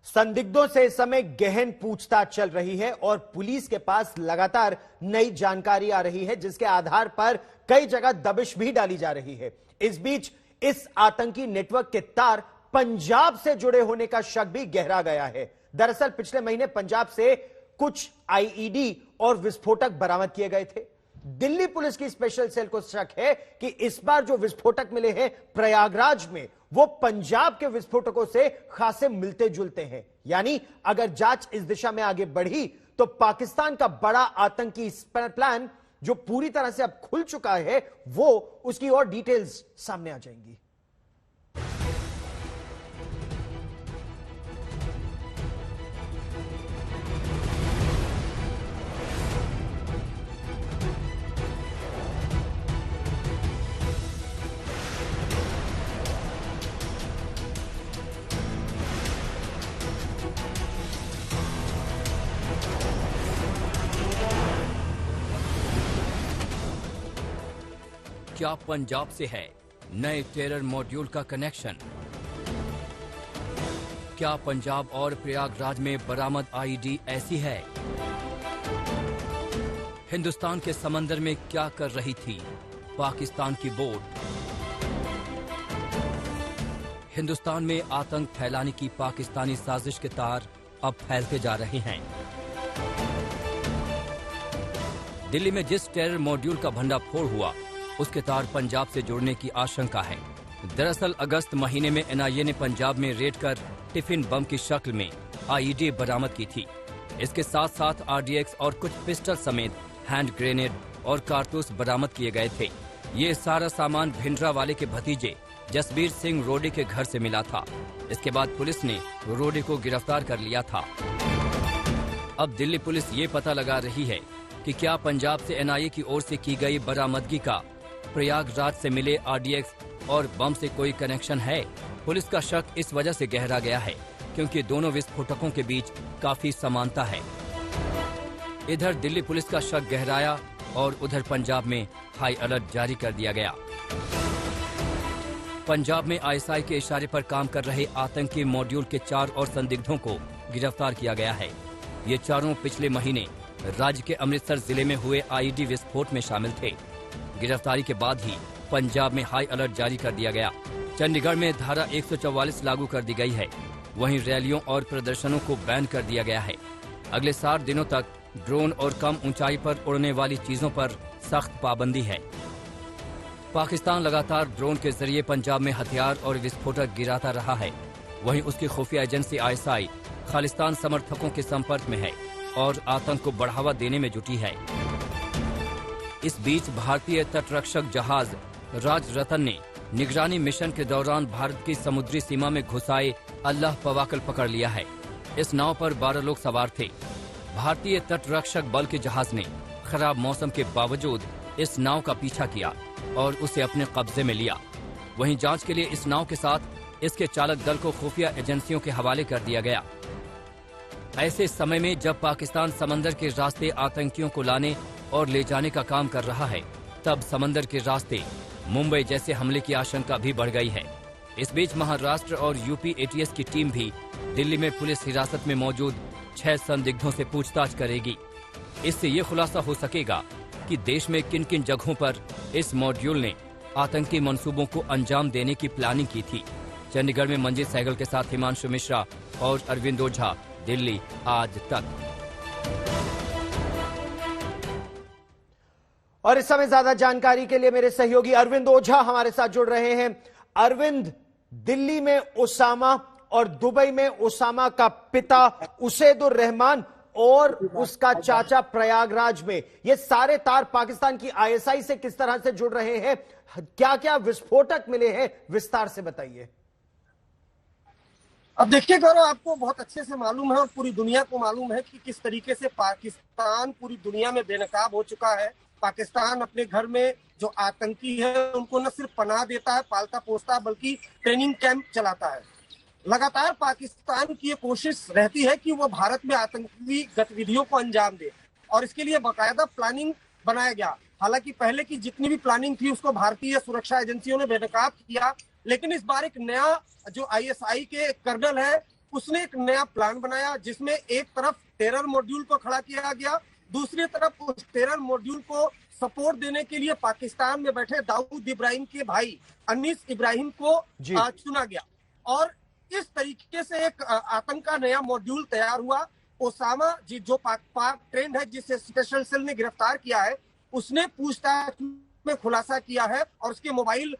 संदिग्धों से इस समय गहन पूछताछ चल रही है और पुलिस के पास लगातार नई जानकारी आ रही है, जिसके आधार पर कई जगह दबिश भी डाली जा रही है। इस बीच इस आतंकी नेटवर्क के तार पंजाब से जुड़े होने का शक भी गहरा गया है। दरअसल पिछले महीने पंजाब से कुछ आईईडी और विस्फोटक बरामद किए गए थे। दिल्ली पुलिस की स्पेशल सेल को शक है कि इस बार जो विस्फोटक मिले हैं प्रयागराज में, वो पंजाब के विस्फोटकों से खासे मिलते जुलते हैं। यानी अगर जांच इस दिशा में आगे बढ़ी तो पाकिस्तान का बड़ा आतंकी प्लान जो पूरी तरह से अब खुल चुका है, वो उसकी और डिटेल्स सामने आ जाएंगी। क्या पंजाब से है नए टेरर मॉड्यूल का कनेक्शन? क्या पंजाब और प्रयागराज में बरामद आईडी ऐसी है? हिंदुस्तान के समंदर में क्या कर रही थी पाकिस्तान की बोट? हिंदुस्तान में आतंक फैलाने की पाकिस्तानी साजिश के तार अब फैलते जा रहे हैं। दिल्ली में जिस टेरर मॉड्यूल का भंडाफोड़ हुआ, उसके तार पंजाब से जुड़ने की आशंका है। दरअसल अगस्त महीने में एनआईए ने पंजाब में रेड कर टिफिन बम की शक्ल में आईईडी बरामद की थी। इसके साथ साथ आरडीएक्स और कुछ पिस्टल समेत हैंड ग्रेनेड और कारतूस बरामद किए गए थे। ये सारा सामान भिंडरावाले के भतीजे जसबीर सिंह रोडी के घर से मिला था। इसके बाद पुलिस ने रोडी को गिरफ्तार कर लिया था। अब दिल्ली पुलिस ये पता लगा रही है कि क्या पंजाब से एनआईए की ओर से की गई बरामदगी का प्रयागराज से मिले आरडीएक्स और बम से कोई कनेक्शन है। पुलिस का शक इस वजह से गहरा गया है क्योंकि दोनों विस्फोटकों के बीच काफी समानता है। इधर दिल्ली पुलिस का शक गहराया और उधर पंजाब में हाई अलर्ट जारी कर दिया गया। पंजाब में आईएसआई के इशारे पर काम कर रहे आतंकी मॉड्यूल के 4 और संदिग्धों को गिरफ्तार किया गया है। ये चारों पिछले महीने राज्य के अमृतसर जिले में हुए आईईडी विस्फोट में शामिल थे। गिरफ्तारी के बाद ही पंजाब में हाई अलर्ट जारी कर दिया गया। चंडीगढ़ में धारा 144 लागू कर दी गई है। वहीं रैलियों और प्रदर्शनों को बैन कर दिया गया है। अगले 7 दिनों तक ड्रोन और कम ऊंचाई पर उड़ने वाली चीजों पर सख्त पाबंदी है। पाकिस्तान लगातार ड्रोन के जरिए पंजाब में हथियार और विस्फोटक गिराता रहा है। वहीं उसकी खुफिया एजेंसी आईएसआई खालिस्तान समर्थकों के संपर्क में है और आतंक को बढ़ावा देने में जुटी है। इस बीच भारतीय तटरक्षक जहाज राज रतन ने निगरानी मिशन के दौरान भारत की समुद्री सीमा में घुसाए अल्लाह पवाकल पकड़ लिया है। इस नाव पर 12 लोग सवार थे। भारतीय तटरक्षक बल के जहाज ने खराब मौसम के बावजूद इस नाव का पीछा किया और उसे अपने कब्जे में लिया। वहीं जांच के लिए इस नाव के साथ इसके चालक दल को खुफिया एजेंसियों के हवाले कर दिया गया। ऐसे समय में जब पाकिस्तान समंदर के रास्ते आतंकियों को लाने और ले जाने का काम कर रहा है, तब समंदर के रास्ते मुंबई जैसे हमले की आशंका भी बढ़ गई है। इस बीच महाराष्ट्र और यूपी एटीएस की टीम भी दिल्ली में पुलिस हिरासत में मौजूद 6 संदिग्धों से पूछताछ करेगी। इससे ये खुलासा हो सकेगा कि देश में किन किन जगहों पर इस मॉड्यूल ने आतंकी मंसूबों को अंजाम देने की प्लानिंग की थी। चंडीगढ़ में मंजीत सहगल के साथ हिमांशु मिश्रा और अरविंद ओझा, दिल्ली आज तक। और इस समय ज्यादा जानकारी के लिए मेरे सहयोगी अरविंद ओझा हमारे साथ जुड़ रहे हैं। अरविंद, दिल्ली में उसामा और दुबई में उसामा का पिता उसैदुर रहमान और उसका चाचा प्रयागराज में, ये सारे तार पाकिस्तान की आईएसआई से किस तरह से जुड़ रहे हैं? क्या क्या विस्फोटक मिले हैं, विस्तार से बताइए। अब देखिए गौरव, आपको बहुत अच्छे से मालूम है और पूरी दुनिया को मालूम है कि किस तरीके से पाकिस्तान पूरी दुनिया में बेनकाब हो चुका है। पाकिस्तान अपने घर में जो आतंकी है उनको न सिर्फ पनाह देता है, पालता पोसता है, बल्कि ट्रेनिंग कैंप चलाता है। लगातार पाकिस्तान की ये कोशिश रहती है कि वो भारत में आतंकी गतिविधियों को अंजाम दे और इसके लिए बाकायदा प्लानिंग बनाया गया। हालांकि पहले की जितनी भी प्लानिंग थी उसको भारतीय सुरक्षा एजेंसियों ने बेनकाब किया, लेकिन इस बार एक नया जो आईएसआई के कर्नल है उसने एक नया प्लान बनाया जिसमें एक तरफ टेरर मॉड्यूल को खड़ा किया गया, दूसरी तरफ उस टेरर मॉड्यूल को सपोर्ट देने के लिए पाकिस्तान में बैठे दाऊद इब्राहिम के भाई अनीस इब्राहिम को चुना गया और इस तरीके से एक आतंक का नया मॉड्यूल तैयार हुआ। ओसामा जी जो पाक ट्रेंड है जिसे स्पेशल सेल ने गिरफ्तार किया है, उसने पूछताछ में खुलासा किया है और उसके मोबाइल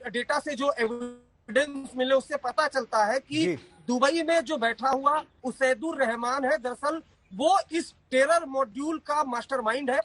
डेटा से जो एविडेंस मिले उससे पता चलता है कि दुबई में जो बैठा हुआ उसैदुर रहमान है, दरअसल वो इस टेरर मॉड्यूल का मास्टरमाइंड है।